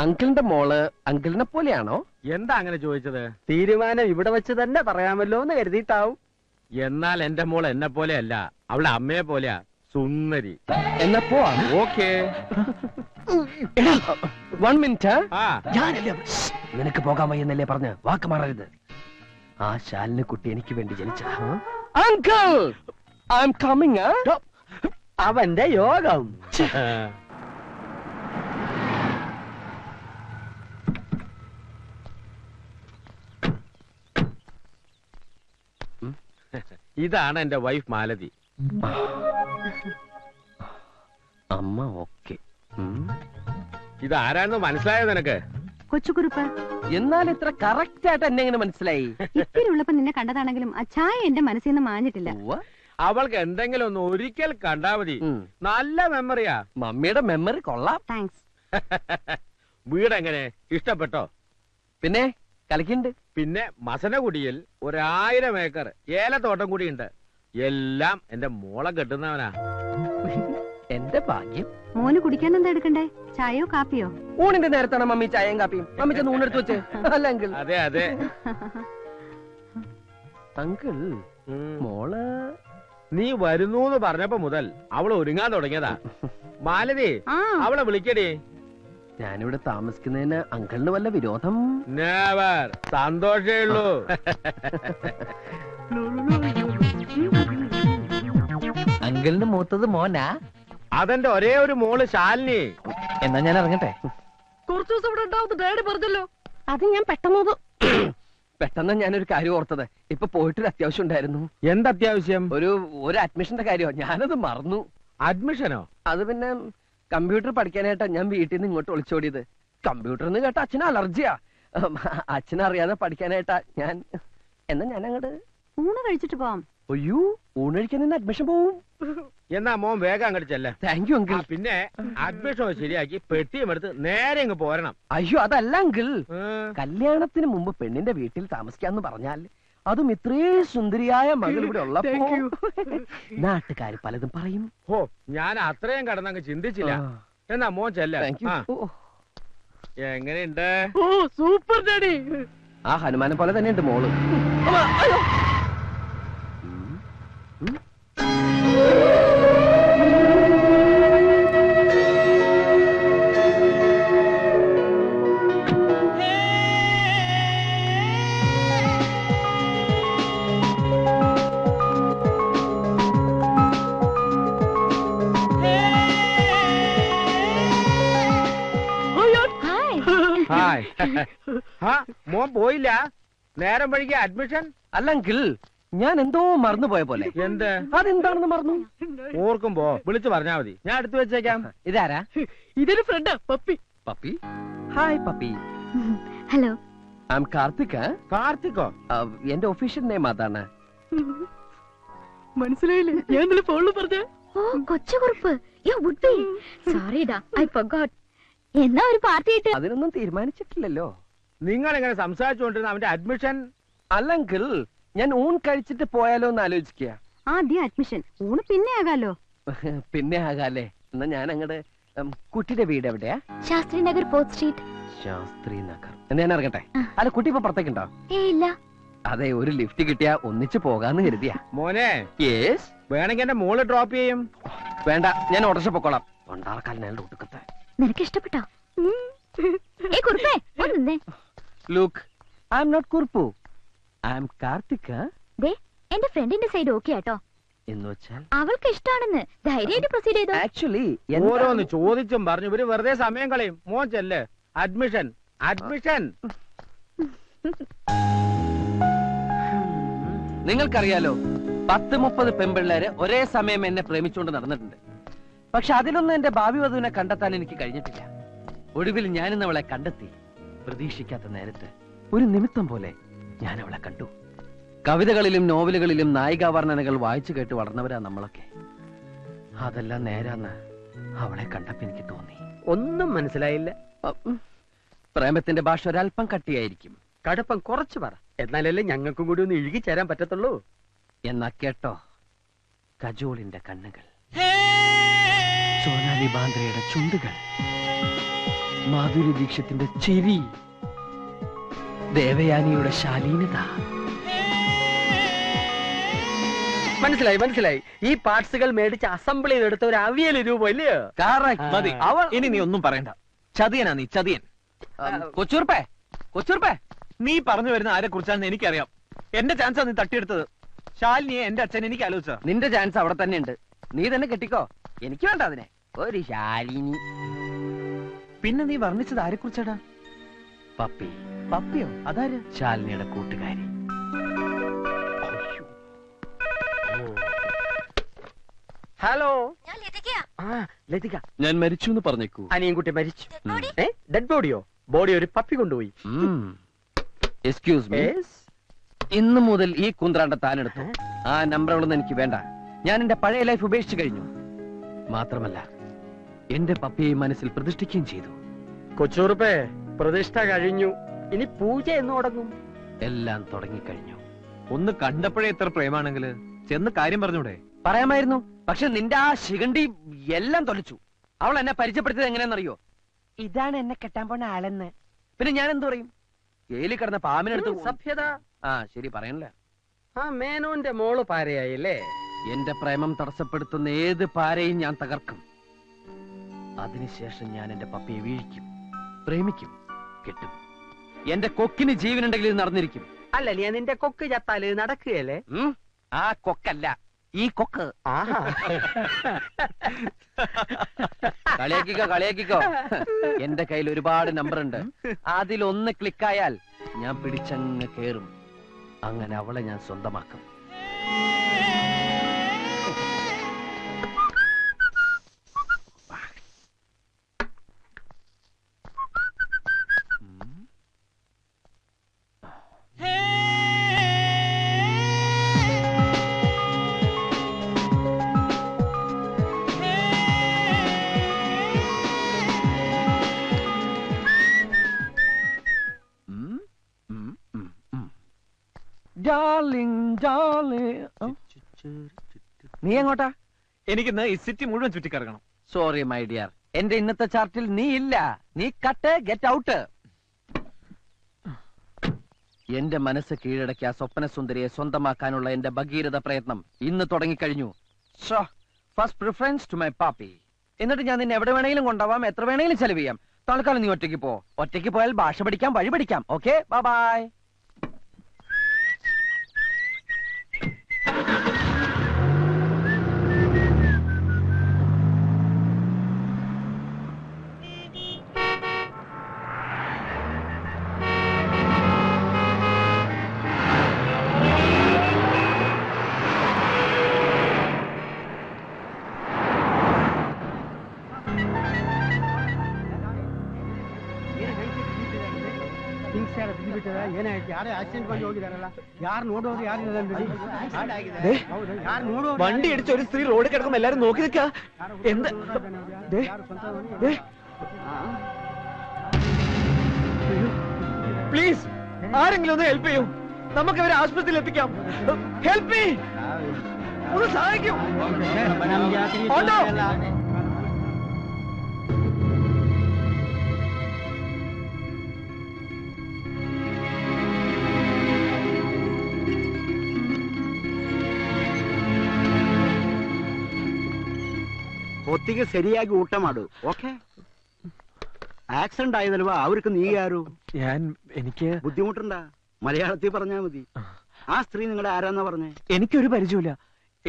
അങ്കിളിന്റെ മോള് അങ്കിളിനെ പോലെയാണോ? എന്താ അങ്ങനെ ചോദിച്ചത്? തീരുമാനം ഇവിടെ വെച്ച് തന്നെ പറയാമല്ലോ എന്ന് കരുതിയിട്ടാവും. എന്നാൽ എന്റെ മോൾ എന്നെ പോലെയല്ല, അവളെ അമ്മയെ പോലെയാ, സുന്ദരി. എന്നാ പോവാ. ഓക്കേ. 1 മിനിറ്റ്. ഞാനല്ലേ നിനക്ക് പോകാൻ വയ്യെന്നല്ലേ പറഞ്ഞ് വാക്ക് മാറരുത്. ആ ശാലിന് കുട്ടി എനിക്ക് വേണ്ടി ജനിച്ചതാ. Uncle, I am coming. അവന്റെ യോഗം. ഇതാണ് എന്റെ വൈഫ് മാലതി. അമ്മ ഓക്കെ. ഇതാരാണെന്ന് മനസ്സിലായോ നിനക്ക്? കൊച്ചുകുറുപ്പ്. എന്നാൽ ഇത്ര കറക്റ്റ് ആയിട്ട് എന്നെ എങ്ങനെ മനസ്സിലായി? ഇത്തിരി ഉള്ളപ്പോ നിന്നെ കണ്ടതാണെങ്കിലും ആ ചായ എന്റെ മനസ്സിൽ നിന്ന് മാഞ്ഞിട്ടില്ല. അവൾക്ക് എന്തെങ്കിലും ഒന്ന് ഒരിക്കൽ കണ്ടാ മതി. നല്ല മെമ്മറിയാ. മമ്മിയുടെ മെമ്മറി കൊള്ളാം. താങ്ക്സ്. വീടെങ്ങനെ ഇഷ്ടപ്പെട്ടോ? പിന്നെ കളിക്കുന്നുണ്ട്. പിന്നെ മസനഗുഡിയിൽ 1000 ഏക്കർ ഏലത്തോട്ടം കൂടിയുണ്ട്. എല്ലാം എന്റെ മോളെ കെട്ടുന്നവനാ. എന്റെ ഭാഗ്യം. മോന് കുടിക്കാൻ എന്താ എടുക്കണ്ടേ? ചായയോ കാപ്പിയോ? ഊണിന്റെ നേരത്താണ് മമ്മി ചായയും കാപ്പിയും. മമ്മി ചെന്ന് ഊണെടുത്ത് വെച്ച്. അല്ല അങ്കിൾ. അതെ അതെ. അങ്കിൾ, മോള് നീ വരുന്നൂന്ന് പറഞ്ഞപ്പോ മുതൽ അവള് ഒരുങ്ങാൻ തുടങ്ങിയതാ. മാലതി, അവളെ വിളിക്കടി. ഞാനിവിടെ താമസിക്കുന്നതിന് അങ്കിളിന് വല്ല വിരോധം? നെവർ. സന്തോഷേ ഉള്ളൂ. അങ്കിളിന് മൂത്തത് മോനാ? അതെന്റെ ഒരേ ഒരു മോള് ശാലിനി. എന്നാ ഞാൻ ഇറങ്ങട്ടെ. കുറച്ചു ദിവസം ഇവിടെ ഉണ്ടാവുന്ന ഡാഡി പറഞ്ഞല്ലോ. അത് ഞാൻ പെട്ടെന്ന് ഞാനൊരു കാര്യം ഓർത്തത്. ഇപ്പൊ പോയിട്ടൊരു അത്യാവശ്യം ഉണ്ടായിരുന്നു. എന്തത്യാവശ്യം? ഒരു അഡ്മിഷന്റെ കാര്യമോ, ഞാനത് മറന്നു. അഡ്മിഷനോ? അത് പിന്നെ കമ്പ്യൂട്ടർ പഠിക്കാനായിട്ടാ ഞാൻ വീട്ടിൽ നിന്ന് ഇങ്ങോട്ട് ഒളിച്ചോടിയത്. കമ്പ്യൂട്ടർ എന്ന് കേട്ട അച്ഛന് അലർജിയാ. അച്ഛനറിയാതെ പഠിക്കാനായിട്ടാ ഞാൻ. എന്നാ ഞാൻ അങ്ങോട്ട് ഊണ് കഴിച്ചിട്ട് പോവാം. അയ്യോ, ഊണ് കഴിക്കാൻ നിന്ന് അഡ്മിഷൻ പോവും. എന്നാ മോൻ വേഗം അങ്ങോട്ട് ചെല്ല. Thank you uncle. പിന്നെ അഡ്മിഷൻ ശരിയാക്കി പെട്ടിയും എടുത്ത് നേരെ ഇങ്ങ് പോരണം. അയ്യോ അതല്ല അങ്കിൾ, കല്യാണത്തിന് മുമ്പ് പെണ്ണിന്റെ വീട്ടിൽ താമസിക്കാന്ന് പറഞ്ഞാൽ അതും ഇത്രയും സുന്ദരിയായ മകൾ ഇവിടെ ഉള്ളപ്പോ നാട്ടുകാർ പലതും പറയും. ഓ, ഞാൻ അത്രയും കടന്നങ്ങ് ചിന്തിച്ചില്ല. എന്നാ മോൻ ചെല്ല. എങ്ങനെയുണ്ട്? Super daddy. ആ ഹനുമാനെ പോലെ തന്നെയുണ്ട് മോള്. മോൻ പോയില്ല? നേരം വഴിക്ക് അഡ്മിഷൻ? അല്ലെങ്കിൽ ഞാൻ എന്തോ മറന്നുപോയ പോലെ. എന്ത്? അതെന്താണെന്ന് മറന്നു. ഓർക്കുമ്പോ വിളിച്ചു പറഞ്ഞാ മതി, ഞാൻ എടുത്തു വെച്ചേക്കാം. ഇതാരാ? ഇതൊരു ഫ്രണ്ടാ, പപ്പി. പപ്പി? Hi Pappi. Hello, I am Karthik. കാർത്തിക്കോ? എന്റെ ഒഫീഷ്യൽ നെയിം അതാണ്. മനസ്സിലായില്ലേ? ഞാൻ ഇന്നലെ ഫോണിൽ പറഞ്ഞ. ഓ, കൊച്ചുകുറുപ്പ്. സോറിടാ, ഐ ഫോർഗോട്ട്. എന്നാ ഒരു പാർട്ടി ആയിട്ട്? അതിനൊന്നും തീരുമാനിച്ചിട്ടില്ലല്ലോ. നിങ്ങൾ എങ്ങനെ സംസാരിച്ചുകൊണ്ടിരുന്ന അവന്റെ അഡ്മിഷൻ? അല്ലെങ്കിൽ ഞാൻ ഊൺ കഴിച്ചിട്ട് പോയാലോ എന്ന് ആലോചിക്കുക. ആദ്യം അഡ്മിഷൻ, ഊണ് പിന്നെ ആകാലോ. പിന്നെ ആകാലേ. എന്നാ ഞാൻ അങ്ങടെ കുട്ടിയുടെ വീട് എവിടെയാ? Shastri Nagar, 4th street. ശാസ്ത്രി നഗർ. എന്നാ ഞാൻ ഇറങ്ങട്ടെ? അല്ല, കുട്ടി ഇപ്പൊ പുറത്തേക്കുണ്ടോ? ഇല്ല. അതെ, ഒരു ലിഫ്റ്റ് കിട്ടിയാ ഒന്നിച്ച് പോകാന്ന് കരുതിയാ. മോനെ, യെസ്. വേണമെങ്കിൽ എന്റെ മോള് ഡ്രോപ്പ് ചെയ്യും. വേണ്ട, ഞാൻ ഓട്ടോറിക്ഷ പൊക്കോളാം. കൊണ്ടാർക്കാലിനാളുടെ ഒടുക്കത്തെ. നിനക്ക് ഇഷ്ടപ്പെട്ടോ? Look, I am not Kurup, I am Karthik. എന്റെ ഫ്രണ്ടിന്റെ സൈഡ് ഓക്കെ ആട്ടോ. എന്ന് വെച്ചാൽ അവൾക്ക് ഇഷ്ടമാണെന്ന് ധൈര്യമായിട്ട് പ്രൊസീഡ് ചെയ്തോ. ആക്ച്വലി ഓരോന്ന് ചോദിച്ചും പറഞ്ഞു ഇവര് വെറുതെ സമയം കളയും. മോൻ ചെല്ല്. Admission, admission. നിങ്ങൾക്കറിയാലോ, 10-30 പെൺപിള്ളേര് ഒരേ സമയം എന്നെ പ്രേമിച്ചുകൊണ്ട് നടന്നിട്ടുണ്ട്. പക്ഷെ അതിലൊന്നും എന്റെ ഭാവി വധുവിനെ കണ്ടെത്താൻ എനിക്ക് കഴിഞ്ഞിട്ടില്ല. ഒടുവിൽ ഞാനിന്ന് അവളെ കണ്ടെത്തി. പ്രതീക്ഷിക്കാത്ത നേരത്ത് ഒരു നിമിത്തം പോലെ ഞാൻ അവളെ കണ്ടു. കവിതകളിലും നോവലുകളിലും നായികാവർണ്ണനകൾ വായിച്ചു കേട്ട് വളർന്നവരാ നമ്മളൊക്കെ. അതെല്ലാം നേരാന്ന് അവളെ കണ്ടപ്പോ എനിക്ക് തോന്നി. ഒന്നും മനസ്സിലായില്ല. പ്രേമത്തിന്റെ ഭാഷ ഒരല്പം കട്ടിയായിരിക്കും. കടുപ്പം കുറച്ച് പറ, എന്നാലല്ലേ ഞങ്ങൾക്കും കൂടി ഒന്ന് ഇഴുകി ചേരാൻ പറ്റത്തുള്ളൂ. എന്നാ കേട്ടോ, കജോളിന്റെ കണ്ണുകൾ, സോനാലി ബാന്ദ്രയുടെ ചുണ്ടുകൾ, മാധുരി ദീക്ഷത്തിന്റെ ചിരി, ദേവയാനിയുടെ ശാലീനത. മനസ്സിലായി. ഈ പാർട്സുകൾ മേടിച്ച് അസംബിൾ ചെയ്തെടുത്ത ഒരു അവിയൽ രൂപം ഇല്ലയോ? മതി. ഇനി നീ ഒന്നും പറയണ്ട. ചതിയനാ നീ, ചതിയൻ. കൊച്ചൂർപ്പേ, നീ പറഞ്ഞു വരുന്ന ആരെ കുറിച്ചാണെന്ന് എനിക്കറിയാം. എന്റെ ചാൻസാ നീ തട്ടിയെടുത്തത്. ശാലിനിയെ എന്റെ അച്ഛൻ എനിക്ക് ആലോചിച്ച. നിന്റെ ചാൻസ് അവിടെ തന്നെ ഉണ്ട്. നീ തന്നെ കെട്ടിക്കോ. എനിക്ക് വേണ്ട അതിനെ. ഒരു ശാലിനി. പിന്നെ നീ വർണ്ണിച്ചത് ആരെ കുറിച്ചാടാ? പപ്പി. പപ്പിയോ? അതാര്? ശാലിനിയുടെ കൂട്ടുകാരി. ഹലോ. ഞാൻ ലതികയാ. ലതിക, ഞാൻ മരിച്ചു എന്ന് പറഞ്ഞേക്കൂ. അനിയൻകുട്ടി മരിച്ചു. ഡെഡ് ബോഡിയോ? ബോഡി ഒരു പപ്പി കൊണ്ടുപോയി. Excuse me. ഇന്ന് മുതൽ ഈ കുന്ത്രാണ്ട താനെടുത്തു. ആ നമ്പറുകളൊന്നും എനിക്ക് വേണ്ട. ഞാൻ എന്റെ പഴയ ലൈഫ് ഉപേക്ഷിച്ചു കഴിഞ്ഞു. മാത്രമല്ല, എന്റെ പപ്പിയെ മനസ്സിൽ പ്രതിഷ്ഠിക്കുകയും ചെയ്തു. കൊച്ചൂറുപ്പേ, പ്രതിഷ്ഠ കഴിഞ്ഞു. ഇനി പൂജ എന്ന് തുടങ്ങും. എല്ലാം തുടങ്ങിക്കഴിഞ്ഞു. ഒന്ന് കണ്ടപ്പോഴേ എത്ര പ്രേമാണെങ്കിൽ ചെന്ന് കാര്യം പറഞ്ഞൂടെ? പറയാമായിരുന്നു. പക്ഷെ നിന്റെ ആ ശിഖണ്ഡി എല്ലാം തൊലച്ചു. അവൾ എന്നെ പരിചയപ്പെടുത്തിയത് എങ്ങനെയാണെന്നറിയോ? ഇതാണ് എന്നെ കെട്ടാൻ പോണ ആളെന്ന്. പിന്നെ ഞാൻ എന്തു പറയും? ജയിലിൽ കിടന്ന പാമ്പിനെടുത്ത് സഭ്യത. ശരി പറയണില്ല. ആ മേനോന്റെ മോള് പാരയായില്ലേ? എന്റെ പ്രേമം തടസ്സപ്പെടുത്തുന്ന ഏത് പാരയും ഞാൻ തകർക്കും. അതിനുശേഷം ഞാൻ എന്റെ പപ്പിയെ വീഴിക്കും, പ്രേമിക്കും, കെട്ടും. എന്റെ കൊക്കിന് ജീവനുണ്ടെങ്കിൽ ഇത് നടന്നിരിക്കും. അല്ല, നീ നിന്റെ കൊക്ക് ചത്താല് നടക്കുകയല്ലേ? ആ കൊക്കല്ല, ഈ കൊക്ക്. കളിയാക്കിക്കോ. എന്റെ കയ്യിൽ ഒരുപാട് നമ്പർ ഉണ്ട്. അതിലൊന്ന് ക്ലിക്കായാൽ ഞാൻ പിടിച്ചങ്ങ് കേറും. അങ്ങനെ അവളെ ഞാൻ സ്വന്തമാക്കും. നീ എങ്ങോട്ടാ? എനിക്കിന്ന് ഈ സിറ്റി മുഴുവൻ ചുറ്റിക്കറങ്ങണം. സോറി മൈ ഡിയർ, എന്റെ ഇന്നത്തെ ചാർട്ടിൽ നീ ഇല്ല. നീ കട്ട്, ഗെറ്റ് ഔട്ട്. എന്റെ മനസ്സ് കീഴടക്കിയ സ്വപ്ന സുന്ദരിയെ സ്വന്തമാക്കാനുള്ള എന്റെ ഭഗീരഥ പ്രയത്നം ഇന്ന് തുടങ്ങിക്കഴിഞ്ഞു. ഫസ്റ്റ് പ്രിഫറൻസ് ടു മൈ പാപ്പി. എന്നിട്ട് ഞാൻ നിന്നെ എവിടെ വേണമെങ്കിലും കൊണ്ടുപോവാം, എത്ര വേണമെങ്കിലും ചെലവ് ചെയ്യാം. തൽക്കാലം നീ ഒറ്റയ്ക്ക് പോ. ഒറ്റയ്ക്ക് പോയാൽ ഭാഷ പഠിക്കാം, വഴി പഠിക്കാം. Okay, bye. വണ്ടി അടിച്ച ഒരു സ്ത്രീ റോഡിൽ കിടക്കുമ്പോ എല്ലാരും നോക്കി നിൽക്കാ. എന്ത്? പ്ലീസ്, ആരെങ്കിലും ഒന്ന് ഹെൽപ്പ് ചെയ്യൂ. നമുക്ക് അവരെ ആശുപത്രിയിൽ എത്തിക്കാം. ഹെൽപ്പ് മീ, ഒന്ന് സഹായിക്കൂ. ഓട്ടോ. ಹೊತ್ತಿಗೆ ಸರಿಯಾಗಿ ಊಟ ಮಾಡು. ಓಕೆ? ആക്സിഡന്റ് ആയതല്ലുവാ, അവർക്ക് നീ ആരോ? എനിക്ക് ബുദ്ധിമുട്ടുണ്ടാ? മലയാളത്തിൽ പറഞ്ഞാ മതി. ആ സ്ത്രീ നിങ്ങളുടെ ആരാന്നാ പറഞ്ഞേ? എനിക്കൊരു പരിചയമില്ല.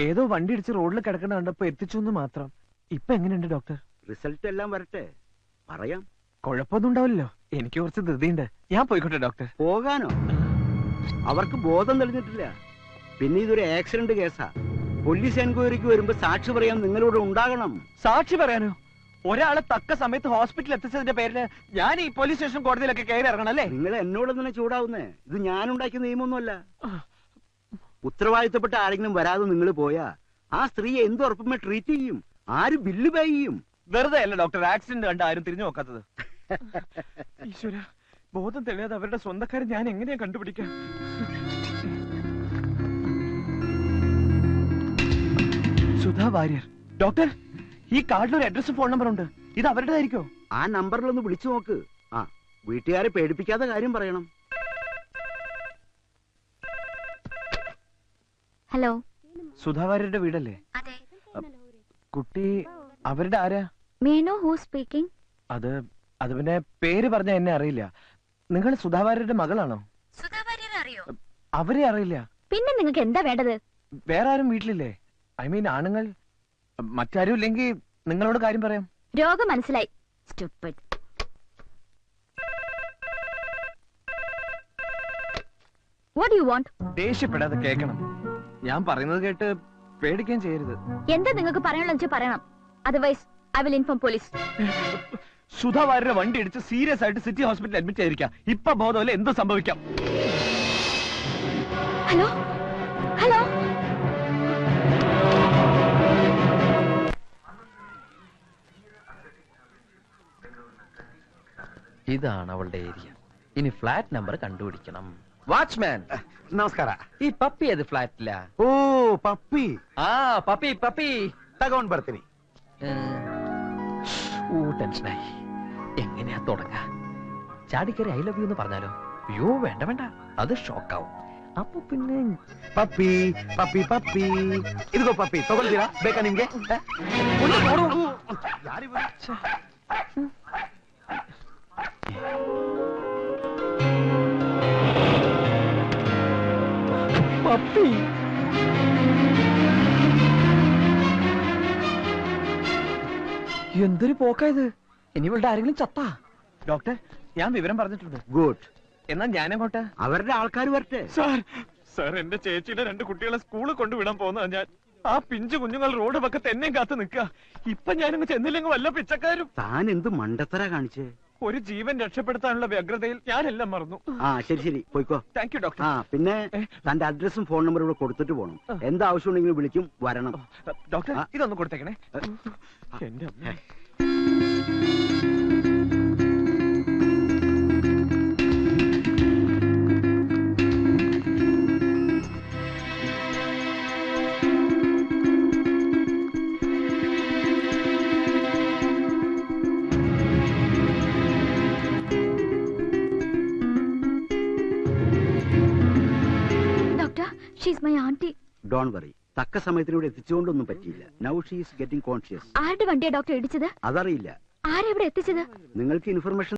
ഏതോ വണ്ടി ഇടിച്ച് റോഡിൽ കിടക്കണ കണ്ടപ്പോ എത്തിച്ചു എന്ന് മാത്രം. ഇപ്പൊ എങ്ങനെയുണ്ട് ഡോക്ടർ? റിസൾട്ട് എല്ലാം വരട്ടെ, പറയാം. കുഴപ്പമൊന്നും ഉണ്ടാവില്ലല്ലോ. എനിക്ക് കുറച്ച് ധൃതിയുണ്ട്. ഞാൻ പോയിക്കോട്ടെ ഡോക്ടർ. പോകാനോ? അവർക്ക് ബോധം തെളിഞ്ഞിട്ടില്ല. പിന്നെ ഇതൊരു ആക്സിഡന്റ് കേസാ. പോലീസ് എൻക്വയറിക്ക് വരുമ്പോ സാക്ഷി പറയാൻ നിങ്ങളോട് ഉണ്ടാകണം. സാക്ഷി പറയാനോ? ഒരാളെ തക്ക സമയത്ത് ഹോസ്പിറ്റലിൽ എത്തിച്ചതിന്റെ പേരില് ഞാൻ ഈ പോലീസ് സ്റ്റേഷൻ കോടതിയിലൊക്കെ കയറി ഇറങ്ങണല്ലേ? നിങ്ങൾ എന്നോട് തന്നെ ചൂടാവുന്നേ. ഇത് ഞാനുണ്ടാക്കിയ നിയമമൊന്നുമല്ല. ഉത്തരവാദിത്തപ്പെട്ട ആരെങ്കിലും വരാതെ നിങ്ങൾ പോയാ ആ സ്ത്രീയെ എന്ത് ഉറപ്പുമേ ട്രീറ്റ് ചെയ്യും? ആര് ബില്ല് പേ ചെയ്യും? വെറുതെ അല്ല ഡോക്ടർ ആക്സിഡന്റ് കണ്ട് ആരും തിരിഞ്ഞു നോക്കാത്തത്. ഈശ്വര, ബോധം തെളിയാതെ അവരുടെ സ്വന്തക്കാരെ ഞാൻ എങ്ങനെയാ കണ്ടുപിടിക്കാം? സുധാ വാര്യർ. ഡോക്ടർ, ഈ കാർഡിൽ ഒരു അഡ്രസ്സും ഫോൺ നമ്പർ ഉണ്ട്. ഇത് അവരുടേതായിരിക്കോ? ആ നമ്പറിലൊന്ന് വിളിച്ചു നോക്ക്. ആ, വീട്ടുകാരെ പേടിപ്പിക്കാത്ത കാര്യം പറയണം. ഹലോ. സുധാവാര്യരുടെ വീടല്ലേ? അതെ. കുട്ടി അവരുടെ ആരാ? May know who speaking? അത് പിന്നെ പേര് പറഞ്ഞ എന്നെ അറിയില്ല. നിങ്ങൾ സുധാവാര്യരുടെ മകളാണോ? സുധാവാര്യരെ അറിയോ? അവരെ അറിയില്ല. പിന്നെ നിങ്ങൾക്ക് എന്താ വേണ്ടത്? വേറെ ആരും വീട്ടിലില്ലേ? ഐ മീൻ ആണുങ്ങൾ. മറ്റാരും ഇല്ലെങ്കിൽ നിങ്ങളോട് കാര്യം പറയാം. രോഗം മനസ്സിലായി. Stupid. What do you want? ദേഷ്യപ്പെടാതെ കേൾക്കണം. ഞാൻ പറയുന്നത് കേട്ട് പേടിക്കാൻ ചെയ്യരുത്. എന്താ നിങ്ങൾക്ക് പറയാനുള്ള വെച്ചാൽ പറയണം. Otherwise I will inform police. സുധാവാര്യരുടെ വണ്ടി ഇടിച്ച് സീരിയസ് ആയിട്ട് സിറ്റി ഹോസ്പിറ്റലിൽ അഡ്മിറ്റ് ആയിരിക്കാം. ഇപ്പൊ ബോധമല്ല, എന്ത് സംഭവിക്കാം. Hello hello. ഇതാണ് അവളുടെ ഏരിയ. ഇനി ഫ്ലാറ്റ് നമ്പർ കണ്ടുപിടിക്കണം. വാച്ച്മാൻ, നമസ്കാര. ഈ പപ്പി ഏത് ഫ്ലാറ്റിലാ? ഓ, പപ്പി. ആ പപ്പി പപ്പി. തകോൺ ബർത്തിനി. ടെൻഷനായി. എങ്ങനെയാ തുടങ്ങാ? ചാടിക്കറി ഐ ലവ് യു എന്ന് പറഞ്ഞാലോ? അയ്യോ വേണ്ട വേണ്ട, അത് ഷോക്കാവും. അപ്പൊ പിന്നെ പപ്പി പപ്പി പപ്പി. ഇതുകോ പപ്പി ತಗೊಳ್ತೀರಾ? ಬೇಕಾ ನಿಮ್ಗೆ? പപ്പി. എന്തൊരു പോക്കായത്. ഇനി ഇവളുടെ ആരെങ്കിലും ചത്താ? ഡോക്ടർ, ഞാൻ വിവരം പറഞ്ഞിട്ടുണ്ട്. ഗുഡ്. എന്നാ ഞാനങ്ങോട്ട്. അവരുടെ ആൾക്കാർ വരട്ടെ. സാർ എന്റെ ചേച്ചിയുടെ 2 കുട്ടികളെ സ്കൂളിൽ കൊണ്ടുവിടാൻ പോകുന്നതാ ഞാൻ. ആ പിഞ്ചു കുഞ്ഞുങ്ങൾ റോഡ് പക്കത്ത് എന്നെയും കാത്തു നിൽക്കുക. ഇപ്പൊ ഞാനങ്ങ് ചെന്നില്ലെങ്കിൽ വല്ല പിച്ചക്കാരും. താൻ എന്ത് മണ്ടത്തര കാണിച്ചേ? ഒരു ജീവൻ രക്ഷപ്പെടുത്താനുള്ള വ്യഗ്രതയിൽ ഞാനെല്ലാം മറന്നു. ആ, ശരി ശരി, പോയിക്കോ. Thank you doctor. ആ, പിന്നെ തന്റെ അഡ്രസ്സും ഫോൺ നമ്പറും ഇവിടെ കൊടുത്തിട്ട് പോകണം. എന്താവശ്യമുണ്ടെങ്കിലും വിളിക്കും, വരണം. ഡോക്ടർ, ഇതൊന്ന് കൊടുത്തേക്കണേ. എന്റെ അമ്മ. She's my auntie. Don't worry, തക്ക സമയത്തിന് ഇവിടെ എത്തിച്ചുകൊണ്ടൊന്നും പറ്റിയില്ല. Now she is getting conscious. ആരുടെ വണ്ടിയാ ഡോക്ടർ ഇടിച്ചത്? അതറിയില്ല. ആരെവിടെ എത്തിച്ചത്? നിങ്ങൾക്ക് ഇൻഫർമേഷൻ